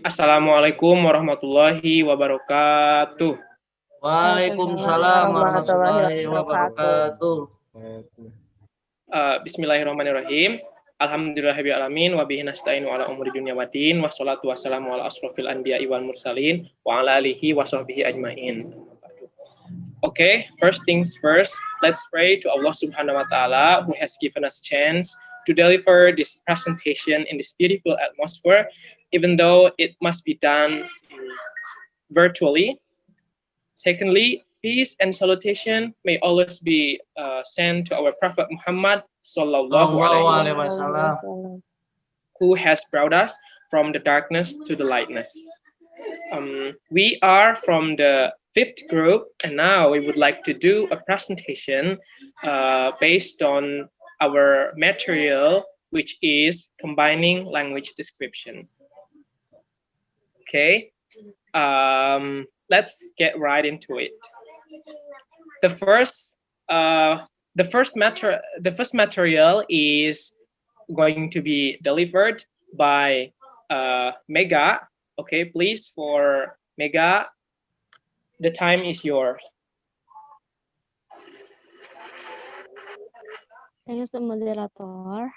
Assalamualaikum warahmatullahi wabarakatuh. Waalaikumsalam warahmatullahi wabarakatuh. Bismillahirrahmanirrahim. Alhamdulillahirrahmanirrahim. Wa bihi nasta'inu ala umuri dunya waddin. Wassalatu wassalamu ala asrofil anbiya'i wal mursalin. Wa ala alihi wa sahbihi ajma'in. Okay, first things first, let's pray to Allah Subhanahu wa Ta'ala who has given us a chance to deliver this presentation in this beautiful atmosphere, even though it must be done virtually. Secondly, peace and salutation may always be sent to our Prophet Muhammad Sallallahu Alaihi Wasallam, who has brought us from the darkness to the lightness. We are from the fifth group, and now we would like to do a presentation based on our material, which is combining language description. Okay, let's get right into it. The first material is going to be delivered by Mega. Okay, please, for Mega, the time is yours. Thanks to moderator.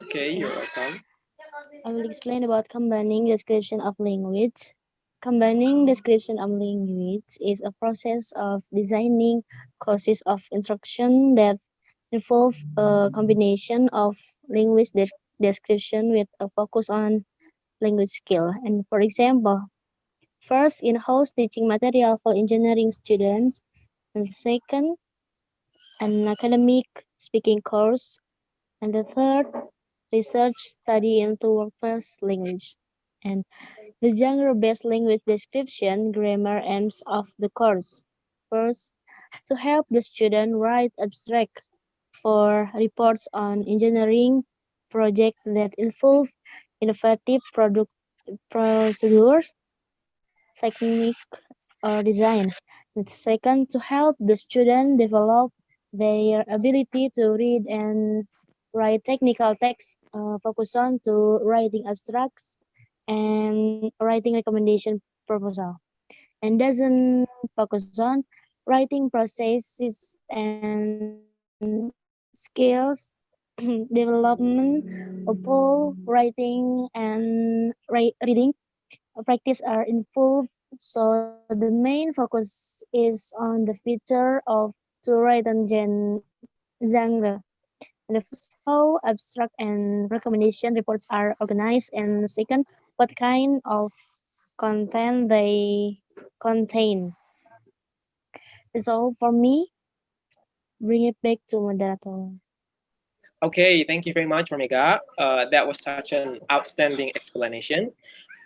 Okay, you're welcome. I will explain about combining description of language. Combining description of language is a process of designing courses of instruction that involve a combination of language description with a focus on language skill. And for example, first, in-house teaching material for engineering students, and second, an academic speaking course, and the third, research study into workplace language. And the genre-based language description grammar aims of the course. First, to help the student write abstract for reports on engineering projects that involve innovative product procedures, technique, or design. And second, to help the student develop their ability to read and write technical text, focus on to writing abstracts and writing recommendation proposal, and doesn't focus on writing processes and skills development, of writing and reading practice are involved. So the main focus is on the feature of to write and genre. And the first, how abstract and recommendation reports are organized, and second, what kind of content they contain. That's all for me. Bring it back to moderator. Okay, thank you very much, Mega. That was such an outstanding explanation.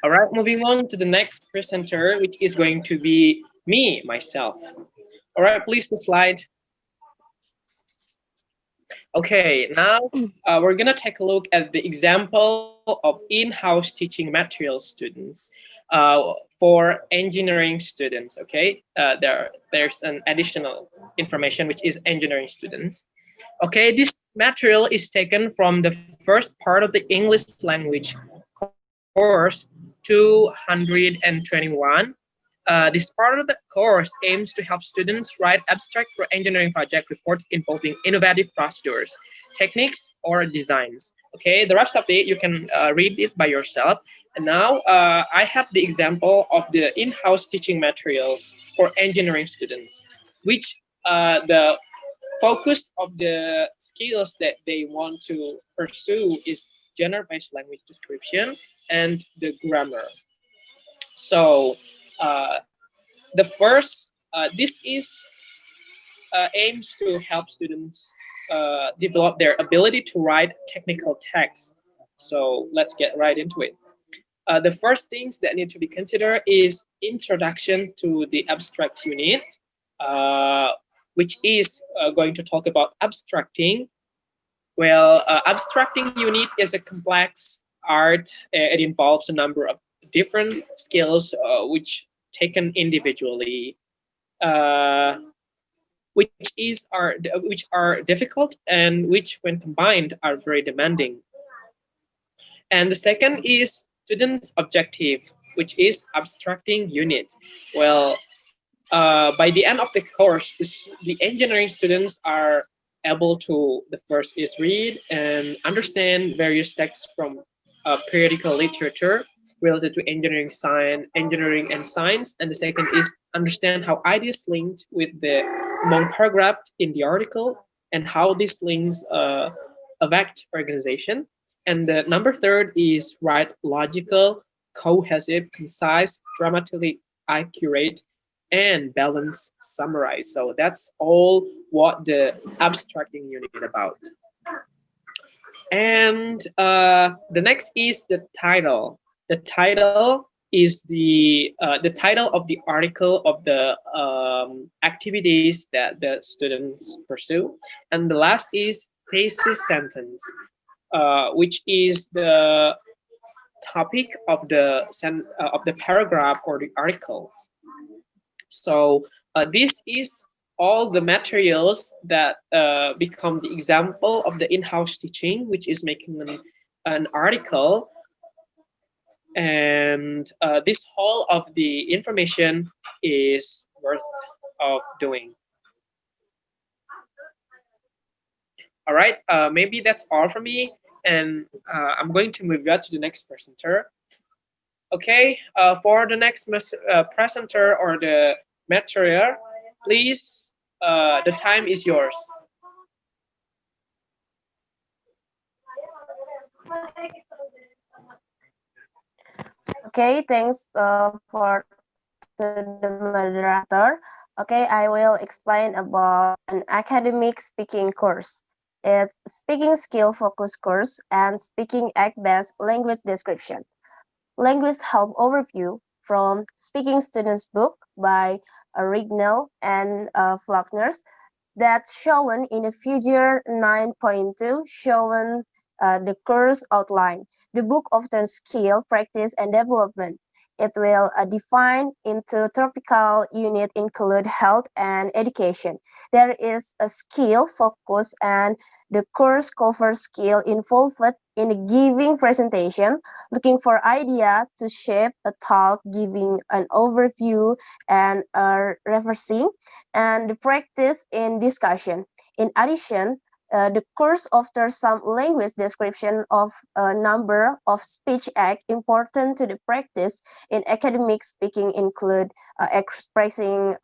All right, moving on to the next presenter, which is going to be me, myself. All right, please, the slide. Okay, now we're gonna take a look at the example of in-house teaching material students for engineering students. Okay, there's an additional information which is engineering students. Okay, this material is taken from the first part of the English language course 221. This part of the course aims to help students write abstract for engineering project report involving innovative procedures, techniques, or designs. Okay, the rest of it you can read it by yourself. And now I have the example of the in-house teaching materials for engineering students, which the focus of the skills that they want to pursue is genre-based language description and the grammar. So the first, this is aims to help students develop their ability to write technical text. So let's get right into it. The first things that need to be considered is introduction to the abstract unit, which is going to talk about abstracting. Well, abstracting unit is a complex art. It involves a number of different skills which taken individually, which are difficult and which when combined are very demanding. And the second is students' objective. which is abstracting unit. Well, by the end of the course, the engineering students are able to, the first is read and understand various texts from periodical literature related to engineering and science, and the second is understand how ideas linked with the among paragraphs in the article and how these links affect organization. And the number third is write logical, cohesive, concise, dramatically accurate, and balanced summarize. So that's all what the abstracting unit about. And the next is the title. The title is the title of the article of the activities that the students pursue. And the last is thesis sentence, which is the topic of the paragraph or the article. So this is all the materials that become the example of the in-house teaching, which is making an article. And this whole of the information is worth of doing. All right, maybe that's all for me. And I'm going to move on to the next presenter. Okay, for the next presenter or the material, please, the time is yours. Okay, thanks for to the moderator. Okay, I will explain about an academic speaking course. It's speaking skill focused course and speaking act based language description. Language help overview from Speaking Students book by Rignell and Faulkner's that's shown in the figure 9.2 shown the course outline. The book offers skill, practice, and development. It will define into tropical unit include health and education. There is a skill focus and the course covers skill involved in giving presentation, looking for idea to shape a talk, giving an overview and reversing, and the practice in discussion. In addition, the course offers some language description of a number of speech acts important to the practice in academic speaking include expressing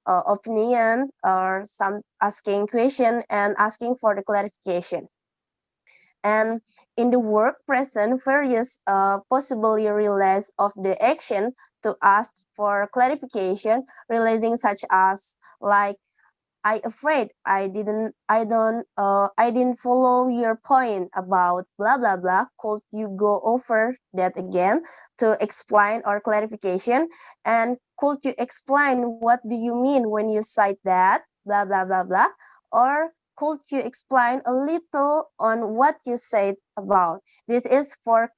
opinion or some asking question and asking for the clarification. And in the work present various possibly relays of the action to ask for clarification, realizing such as like I afraid I didn't follow your point about blah blah blah. Could you go over that again to explain or clarification? And could you explain what do you mean when you cite that blah blah blah blah? Or could you explain a little on what you said about? This is for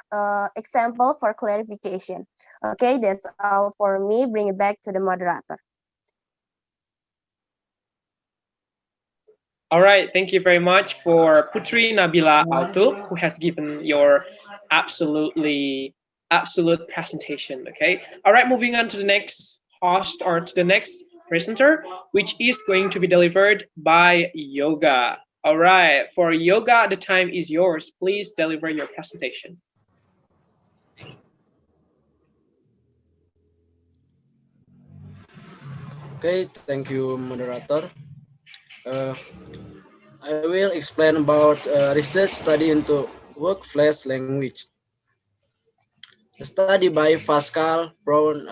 example for clarification. Okay, that's all for me. Bring it back to the moderator. All right, thank you very much for Putri Nabila Althoof, who has given your absolute presentation. Okay. All right, moving on to the next host or to the next presenter, which is going to be delivered by Yoga. All right, for Yoga, the time is yours. Please deliver your presentation. Okay, thank you, moderator. I will explain about research study into workplace language. A study by Pascal from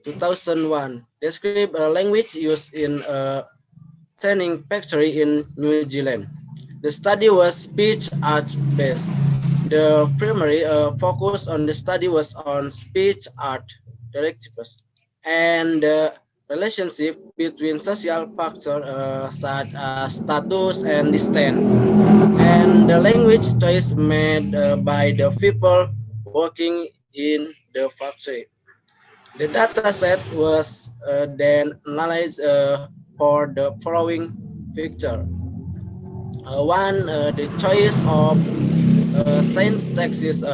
2001 describes a language used in a tanning factory in New Zealand. The study was speech art based. The primary focus on the study was on speech art directives and the relationship between social factors such as status and distance, and the language choice made by the people working in the factory. The data set was then analyzed for the following feature. One, the choice of syntaxis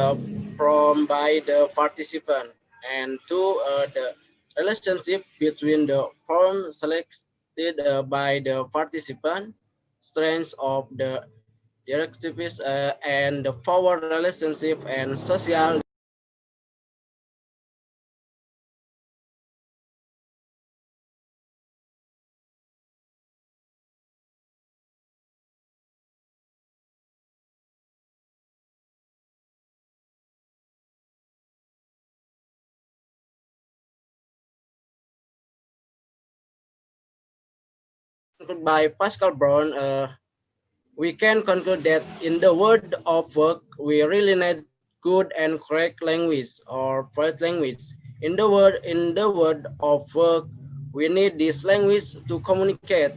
from by the participant, and two, the relationship between the form selected by the participant, strengths of the directives, and the forward relationship and social. By Pascal Brown, we can conclude that in the world of work, we really need good and correct language or polite language. In the world of work, we need this language to communicate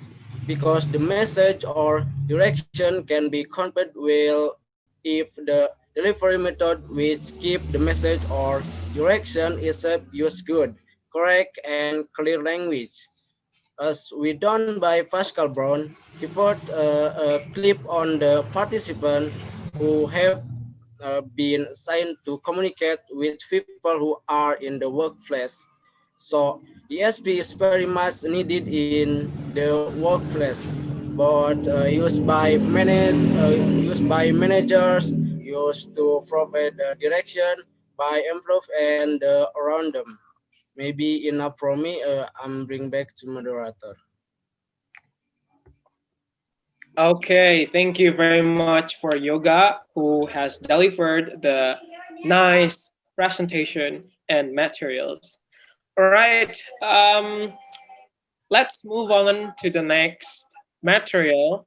because the message or direction can be conveyed well if the delivery method which keep the message or direction is use good, correct and clear language. As we done by Pascal Brown, he put a clip on the participant who have been assigned to communicate with people who are in the workplace. So ESP is very much needed in the workplace, but used by managers, used to provide direction by employees and around them. Maybe enough from me. I'm bring back to moderator. Okay, thank you very much for Yoga, who has delivered the nice presentation and materials. All right, let's move on to the next material,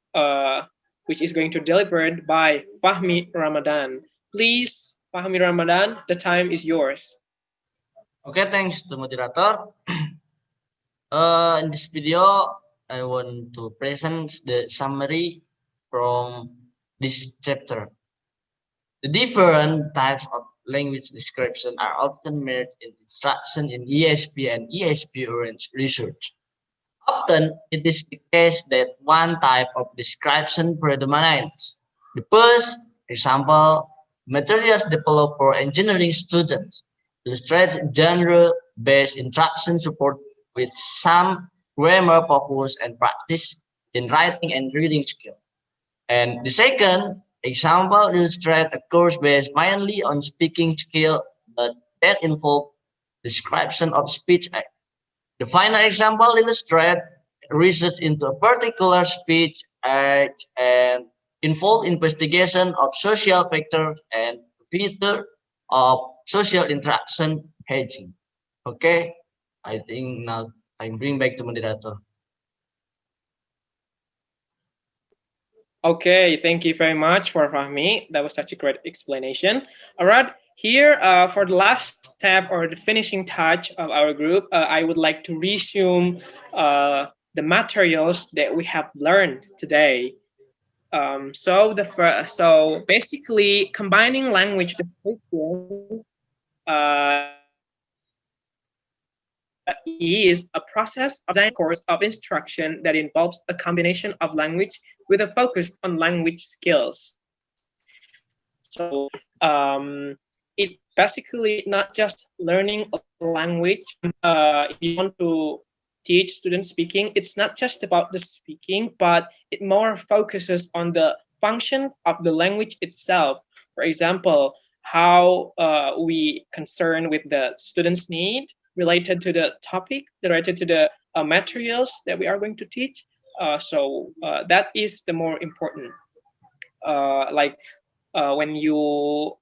which is going to delivered by Fahmi Ramadhan. Please, Fahmi Ramadhan, the time is yours. Okay, thanks to moderator. In this video, I want to present the summary from this chapter. The different types of language description are often merged in instruction in ESP and ESP-oriented research. Often, it is the case that one type of description predominates. The first example, materials developed for engineering students, illustrates genre-based instruction support with some grammar focus and practice in writing and reading skill. And the second example illustrates a course based mainly on speaking skill, but that involve description of speech act. The final example illustrates research into a particular speech act and involve investigation of social factors and theater of social interaction hedging. Okay, I think now I bring back to moderator. Okay, thank you very much for Fahmi. That was such a great explanation. All right, here for the last step or the finishing touch of our group, I would like to resume the materials that we have learned today. So basically, combining language description is a process of design course of instruction that involves a combination of language with a focus on language skills. So it basically not just learning a language. If you want to teach students speaking, it's not just about the speaking, but it more focuses on the function of the language itself. For example, how we concern with the students' need related to the topic, related to the materials that we are going to teach. So that is the more important. When you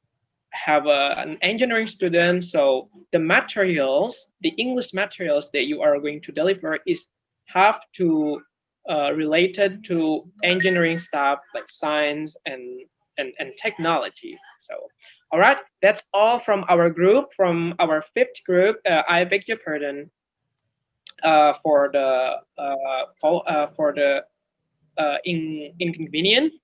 have an engineering student, so the materials, the English materials that you are going to deliver is have to related to engineering stuff like science and technology. So, all right, that's all from our group, from our fifth group. I beg your pardon for the inconvenience.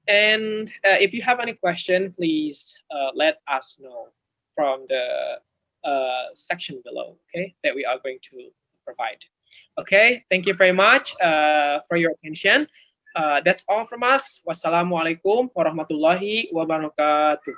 And if you have any question, please let us know from the section below, okay, that we are going to provide. Okay, thank you very much for your attention. That's all from us. Wassalamualaikum warahmatullahi wabarakatuh.